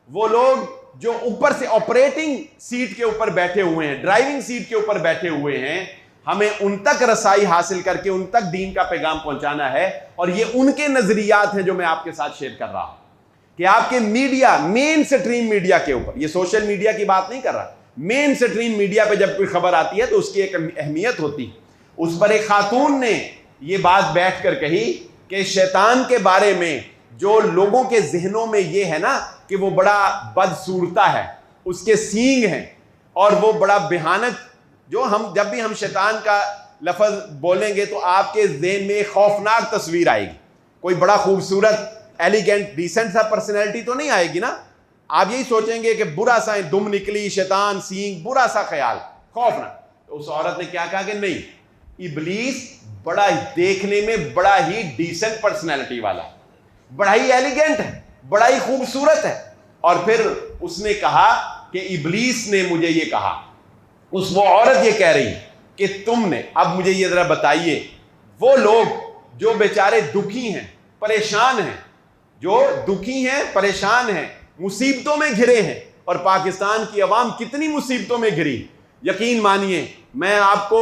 وہ لوگ جو اوپر سے آپریٹنگ سیٹ کے اوپر بیٹھے ہوئے ہیں، ڈرائیونگ سیٹ کے اوپر بیٹھے ہوئے ہیں، ہمیں ان تک رسائی حاصل کر کے ان تک دین کا پیغام پہنچانا ہے۔ اور یہ ان کے نظریات ہیں جو میں آپ کے ساتھ شیئر کر رہا ہوں کہ آپ کے میڈیا، مین سٹریم میڈیا کے اوپر، یہ سوشل میڈیا کی بات نہیں کر رہا، مین سٹریم میڈیا پہ جب کوئی خبر آتی ہے تو اس کی ایک اہمیت ہوتی ہے۔ اس پر ایک خاتون نے یہ بات بیٹھ کر کہی کہ شیطان کے بارے میں جو لوگوں کے ذہنوں میں یہ ہے نا کہ وہ بڑا بدصورتہ ہے، اس کے سینگ ہیں اور وہ بڑا بھیانک، جو جب بھی ہم شیطان کا لفظ بولیں گے تو آپ کے ذہن میں ایک خوفناک تصویر آئے گی، کوئی بڑا خوبصورت ایلیگنٹ ڈیسنٹ سا پرسنالٹی تو نہیں آئے گی نا، آپ یہی سوچیں گے کہ برا سا دم نکلی، شیطان، سینگ، برا سا خیال، خوفناک۔ تو اس عورت نے کیا کہا کہ نہیں، ابلیس بڑا دیکھنے میں بڑا ہی ڈیسنٹ پرسنالٹی والا، بڑا ہی ایلیگنٹ ہے، بڑا ہی خوبصورت ہے۔ اور پھر اس نے کہا کہ ابلیس نے مجھے یہ کہا، وہ عورت یہ کہہ رہی کہ تم نے، اب مجھے یہ ذرا بتائیے، وہ لوگ جو بیچارے دکھی ہیں، پریشان ہیں، جو دکھی ہیں، پریشان ہیں، مصیبتوں میں گھرے ہیں، اور پاکستان کی عوام کتنی مصیبتوں میں گھری، یقین مانیے میں آپ کو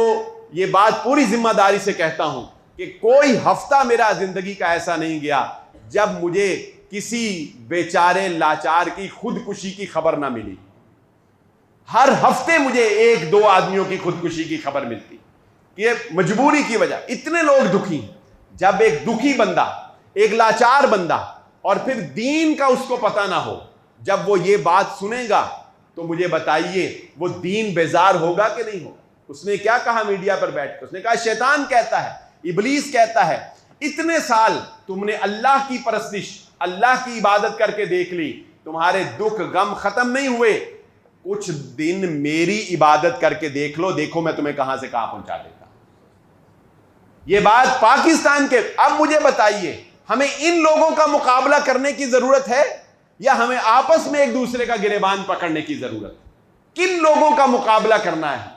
یہ بات پوری ذمہ داری سے کہتا ہوں کہ کوئی ہفتہ میرا زندگی کا ایسا نہیں گیا جب مجھے کسی بیچارے لاچار کی خودکشی کی خبر نہ ملی. ہر ہفتے مجھے 1-2 آدمیوں کی خودکشی کی خبر ملتی. یہ مجبوری کی وجہ. اتنے لوگ دکھی. جب ایک دکھی بندہ, ایک لاچار بندہ, اور پھر دین کا اس کو پتہ نہ ہو, جب وہ یہ بات سنے گا تو مجھے بتائیے وہ دین بیزار ہوگا کہ نہیں ہوگا؟ اس نے کیا کہا میڈیا پر بیٹھ کر؟ اس نے کہا شیطان کہتا ہے, ابلیس کہتا ہے, اتنے سال تم نے اللہ کی پرستش, اللہ کی عبادت کر کے دیکھ لی, تمہارے دکھ غم ختم نہیں ہوئے, کچھ دن میری عبادت کر کے دیکھ لو, دیکھو میں تمہیں کہاں سے کہاں پہنچا دیتا. یہ بات پاکستان کے. اب مجھے بتائیے ہمیں ان لوگوں کا مقابلہ کرنے کی ضرورت ہے یا ہمیں آپس میں ایک دوسرے کا گریبان پکڑنے کی ضرورت؟ کن لوگوں کا مقابلہ کرنا ہے؟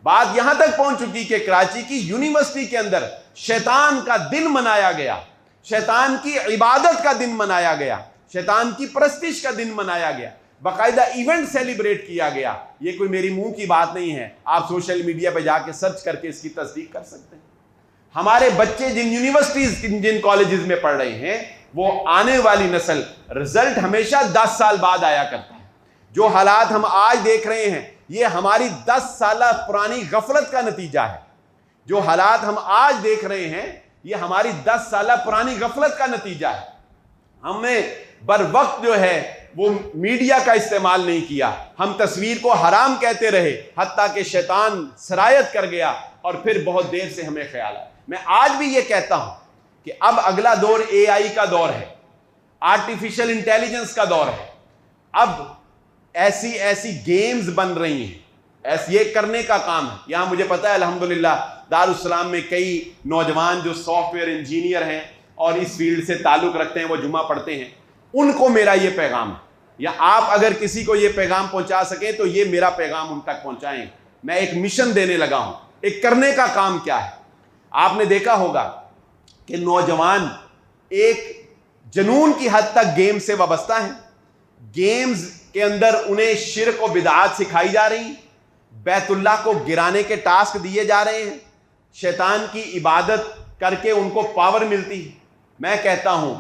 بات یہاں تک پہنچ چکی کہ کراچی کی یونیورسٹی کے اندر شیطان کا دن منایا گیا, شیطان کی عبادت کا دن منایا گیا, شیطان کی پرستش کا دن منایا گیا, باقاعدہ ایونٹ سیلیبریٹ کیا گیا. یہ کوئی میری منہ کی بات نہیں ہے, آپ سوشل میڈیا پہ جا کے سرچ کر کے اس کی تصدیق کر سکتے ہیں. ہمارے بچے جن یونیورسٹیز, جن کالجز میں پڑھ رہے ہیں, وہ آنے والی نسل, رزلٹ ہمیشہ 10 سال بعد آیا کرتا ہے. جو حالات ہم آج دیکھ رہے ہیں یہ ہماری 10 سالہ پرانی غفلت کا نتیجہ ہے. جو حالات ہم آج دیکھ رہے ہیں یہ ہماری 10 سالہ پرانی غفلت کا نتیجہ ہے. ہمیں بر وقت جو ہے وہ میڈیا کا استعمال نہیں کیا, ہم تصویر کو حرام کہتے رہے, حتیٰ کہ شیطان سرایت کر گیا اور پھر بہت دیر سے ہمیں خیال آیا. میں آج بھی یہ کہتا ہوں کہ اب اگلا دور AI کا دور ہے, آرٹیفیشل انٹیلیجنس کا دور ہے. اب ایسی گیمز بن رہی ہیں, یہ کرنے کا کام ہے. یہاں مجھے پتا ہے الحمدللہ دارالسلام میں کئی نوجوان جو سافٹ ویئر انجینئر ہیں اور اس فیلڈ سے تعلق رکھتے ہیں, وہ جمعہ پڑھتے ہیں, ان کو میرا یہ پیغام ہے, یا آپ اگر کسی کو یہ پیغام پہنچا سکیں تو یہ میرا پیغام ان تک پہنچائیں. میں ایک مشن دینے لگا ہوں. ایک کرنے کا کام کیا ہے؟ آپ نے دیکھا ہوگا کہ نوجوان ایک جنون کی حد تک گیم سے وابستہ ہیں. گیمز کے اندر انہیں شرک و بدعات سکھائی جا رہی ہیں, بیت اللہ کو گرانے کے ٹاسک دیے جا رہے ہیں, شیطان کی عبادت کر کے ان کو پاور ملتی ہے. میں کہتا ہوں,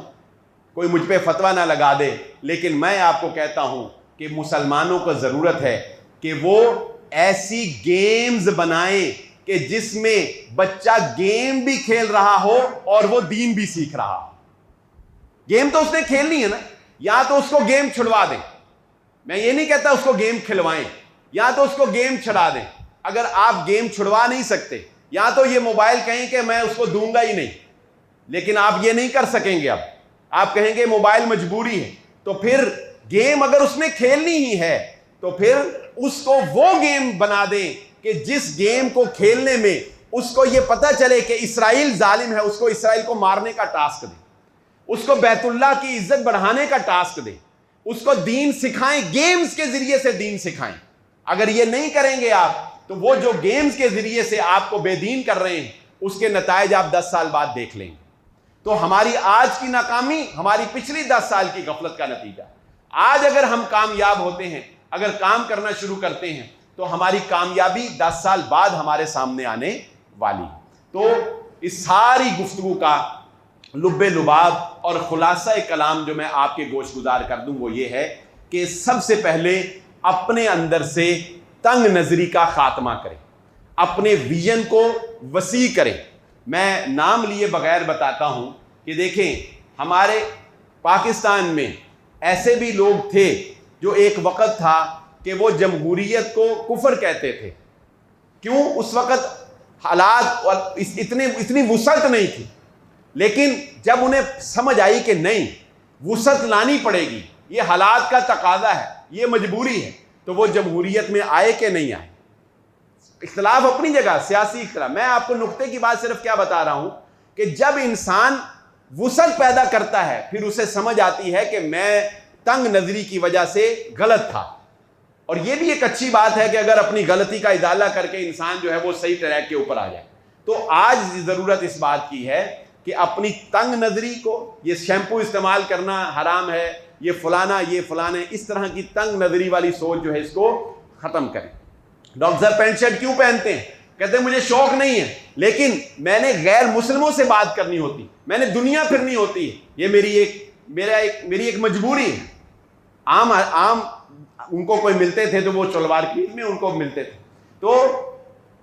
کوئی مجھ پہ فتویٰ نہ لگا دے, لیکن میں آپ کو کہتا ہوں کہ مسلمانوں کو ضرورت ہے کہ وہ ایسی گیمز بنائیں کہ جس میں بچہ گیم بھی کھیل رہا ہو اور وہ دین بھی سیکھ رہا ہو. گیم تو اس نے کھیلنی ہے نا, یا تو اس کو گیم چھڑوا دیں. میں یہ نہیں کہتا اس کو گیم کھلوائیں, یا تو اس کو گیم چھڑا دیں. اگر آپ گیم چھڑوا نہیں سکتے, یا تو یہ موبائل کہیں کہ میں اس کو دوں گا ہی نہیں, لیکن آپ یہ نہیں کر سکیں گے. اب آپ کہیں گے موبائل مجبوری ہے, تو پھر گیم اگر اس نے کھیلنی ہی ہے تو پھر اس کو وہ گیم بنا دیں کہ جس گیم کو کھیلنے میں اس کو یہ پتہ چلے کہ اسرائیل ظالم ہے, اس کو اسرائیل کو مارنے کا ٹاسک دیں, اس کو بیت اللہ کی عزت بڑھانے کا ٹاسک دیں, اس کو دین سکھائیں, گیمز کے ذریعے سے دین سکھائیں. اگر یہ نہیں کریں گے آپ تو وہ جو گیمز کے ذریعے سے آپ کو بے دین کر رہے ہیں اس کے نتائج آپ 10 سال بعد دیکھ لیں گے. تو ہماری آج کی ناکامی ہماری پچھلی 10 سال کی غفلت کا نتیجہ. آج اگر ہم کامیاب ہوتے ہیں, اگر کام کرنا شروع کرتے ہیں, تو ہماری کامیابی 10 سال بعد ہمارے سامنے آنے والی. تو اس ساری گفتگو کا لب لباب اور خلاصہ کلام جو میں آپ کے گوش گزار کر دوں وہ یہ ہے کہ سب سے پہلے اپنے اندر سے تنگ نظری کا خاتمہ کریں, اپنے ویژن کو وسیع کریں. میں نام لیے بغیر بتاتا ہوں کہ دیکھیں ہمارے پاکستان میں ایسے بھی لوگ تھے جو ایک وقت تھا کہ وہ جمہوریت کو کفر کہتے تھے. کیوں؟ اس وقت حالات اتنی وسعت نہیں تھی, لیکن جب انہیں سمجھ آئی کہ نہیں وسعت لانی پڑے گی, یہ حالات کا تقاضا ہے, یہ مجبوری ہے, تو وہ جمہوریت میں آئے کہ نہیں آئے. اختلاف اپنی جگہ, سیاسی اختلاف. میں آپ کو نقطے کی بات صرف کیا بتا رہا ہوں کہ جب انسان وسعت پیدا کرتا ہے پھر اسے سمجھ آتی ہے کہ میں تنگ نظری کی وجہ سے غلط تھا. اور یہ بھی ایک اچھی بات ہے کہ اگر اپنی غلطی کا ازالہ کر کے انسان جو ہے وہ صحیح ٹریک کے اوپر آ جائے. تو آج ضرورت اس بات کی ہے کہ اپنی تنگ نظری کو, یہ شیمپو استعمال کرنا حرام ہے, یہ فلانا یہ فلانا, اس طرح کی تنگ نظری والی سوچ جو ہے اس کو ختم کریں. ڈاکٹر صاحب پینٹ شرٹ کیوں پہنتے ہیں؟ کہتے ہیں مجھے شوق نہیں ہے، لیکن میں نے غیر مسلموں سے بات کرنی ہوتی، میں نے دنیا پھرنی ہوتی ہے، یہ میری ایک مجبوری ہے۔ عام ان کو کوئی ملتے تھے تو وہ چلوار کی میں ان کو ملتے تھے۔ تو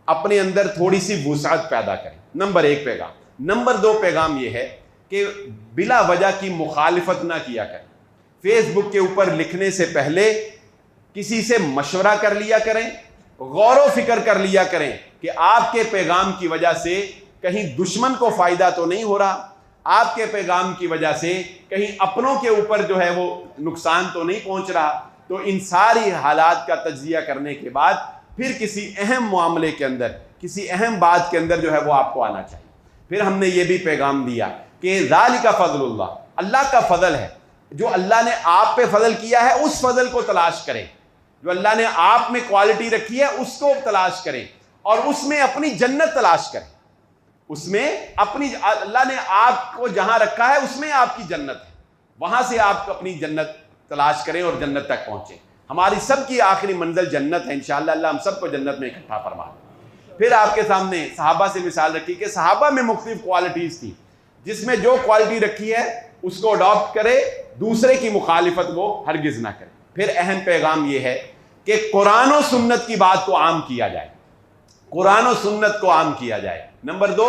اپنے اندر تھوڑی سی وسعت پیدا کریں، نمبر 1 پیغام۔ نمبر 2 پیغام یہ ہے کہ بلا وجہ کی مخالفت نہ کیا کریں۔ فیس بک کے اوپر لکھنے سے پہلے کسی سے مشورہ کر لیا کریں، غور و فکر کر لیا کریں کہ آپ کے پیغام کی وجہ سے کہیں دشمن کو فائدہ تو نہیں ہو رہا، آپ کے پیغام کی وجہ سے کہیں اپنوں کے اوپر جو ہے وہ نقصان تو نہیں پہنچ رہا۔ تو ان ساری حالات کا تجزیہ کرنے کے بعد پھر کسی اہم معاملے کے اندر، کسی اہم بات کے اندر جو ہے وہ آپ کو آنا چاہیے۔ پھر ہم نے یہ بھی پیغام دیا کہ ذالک فضل اللہ، اللہ کا فضل ہے، جو اللہ نے آپ پہ فضل کیا ہے اس فضل کو تلاش کریں، جو اللہ نے آپ میں کوالٹی رکھی ہے اس کو تلاش کریں، اور اس میں اپنی جنت تلاش کریں۔ اس میں اپنی، اللہ نے آپ کو جہاں رکھا ہے اس میں آپ کی جنت ہے، وہاں سے آپ اپنی جنت تلاش کریں اور جنت تک پہنچیں۔ ہماری سب کی آخری منزل جنت ہے انشاءاللہ، اللہ ہم سب کو جنت میں اکٹھا فرما دے۔ پھر آپ کے سامنے صحابہ سے مثال رکھی کہ صحابہ میں مختلف کوالٹیز تھی، جس میں جو کوالٹی رکھی ہے اس کو اڈاپٹ کرے، دوسرے کی مخالفت وہ ہرگز نہ کرے۔ پھر اہم پیغام یہ ہے کہ قرآن و سنت کی بات کو عام کیا جائے، قرآن و سنت کو عام کیا جائے۔ نمبر 2،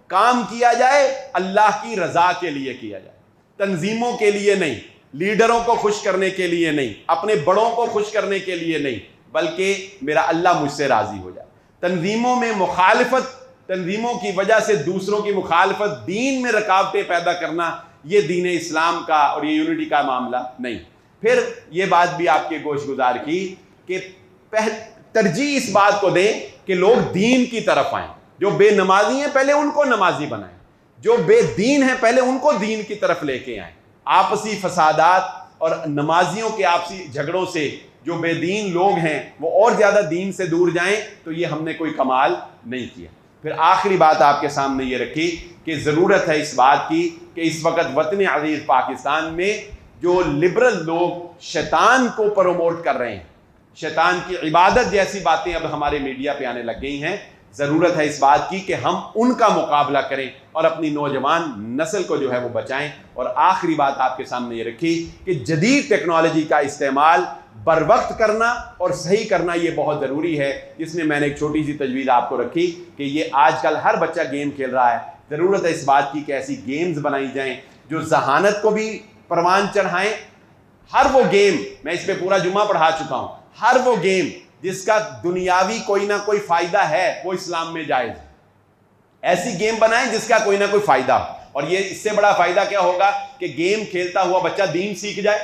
کام کیا جائے اللہ کی رضا کے لیے کیا جائے، تنظیموں کے لیے نہیں، لیڈروں کو خوش کرنے کے لیے نہیں، اپنے بڑوں کو خوش کرنے کے لیے نہیں، بلکہ میرا اللہ مجھ سے راضی ہو جائے۔ تنظیموں میں مخالفت، تنظیموں کی وجہ سے دوسروں کی مخالفت، دین میں رکاوٹیں پیدا کرنا، یہ دین اسلام کا اور یہ یونٹی کا معاملہ نہیں۔ پھر یہ بات بھی آپ کے گوش گزار کی کہ ترجیح اس بات کو دیں کہ لوگ دین کی طرف آئیں، جو بے نمازی ہیں پہلے ان کو نمازی بنائیں، جو بے دین ہیں پہلے ان کو دین کی طرف لے کے آئیں۔ آپسی فسادات اور نمازیوں کے آپسی جھگڑوں سے جو بے دین لوگ ہیں وہ اور زیادہ دین سے دور جائیں، تو یہ ہم نے کوئی کمال نہیں کیا۔ پھر آخری بات آپ کے سامنے یہ رکھی کہ ضرورت ہے اس بات کی کہ اس وقت وطن عزیز پاکستان میں جو لبرل لوگ شیطان کو پروموٹ کر رہے ہیں، شیطان کی عبادت جیسی باتیں اب ہمارے میڈیا پہ آنے لگ گئی ہیں، ضرورت ہے اس بات کی کہ ہم ان کا مقابلہ کریں اور اپنی نوجوان نسل کو جو ہے وہ بچائیں۔ اور آخری بات آپ کے سامنے یہ رکھی کہ جدید ٹیکنالوجی کا استعمال بر وقت کرنا اور صحیح کرنا یہ بہت ضروری ہے، جس میں نے ایک چھوٹی سی تجویز آپ کو رکھی کہ یہ آج کل ہر بچہ گیم کھیل رہا ہے، ضرورت ہے اس بات کی کہ ایسی گیمز بنائی جائیں جو ذہانت کو بھی پروان چڑھائیں۔ ہر وہ گیم، میں اس پہ پورا جمعہ پڑھا چکا ہوں، ہر وہ گیم جس کا دنیاوی کوئی نہ کوئی فائدہ ہے وہ اسلام میں جائز ہے۔ ایسی گیم بنائیں جس کا کوئی نہ کوئی فائدہ ہو، اور یہ اس سے بڑا فائدہ کیا ہوگا کہ گیم کھیلتا ہوا بچہ دین سیکھ جائے۔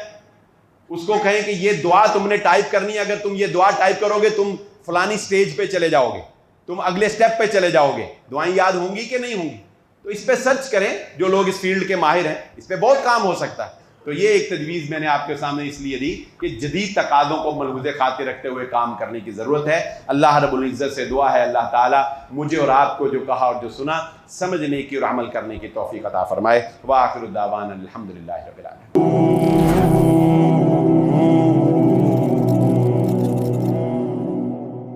اس کو کہیں کہ یہ دعا تم نے ٹائپ کرنی ہے، اگر تم یہ دعا ٹائپ کرو گے تم فلانی سٹیج پہ چلے جاؤ گے، تم اگلے سٹیپ پہ چلے جاؤ گے، دعائیں یاد ہوں گی کہ نہیں ہوں گی؟ تو اس پہ سرچ کریں، جو لوگ اس فیلڈ کے ماہر ہیں، اس پہ بہت کام ہو سکتا ہے۔ تو یہ ایک تجویز میں نے آپ کے سامنے اس لیے دی کہ جدید تقاضوں کو ملحوظ خاطر رکھتے ہوئے کام کرنے کی ضرورت ہے۔ اللہ رب العزت سے دعا ہے اللہ تعالیٰ مجھے اور آپ کو جو کہا اور جو سنا سمجھنے کی اور عمل کرنے کی توفیق عطا فرمائے۔ وآخر الدعوانا الحمدللہ رب العالمین۔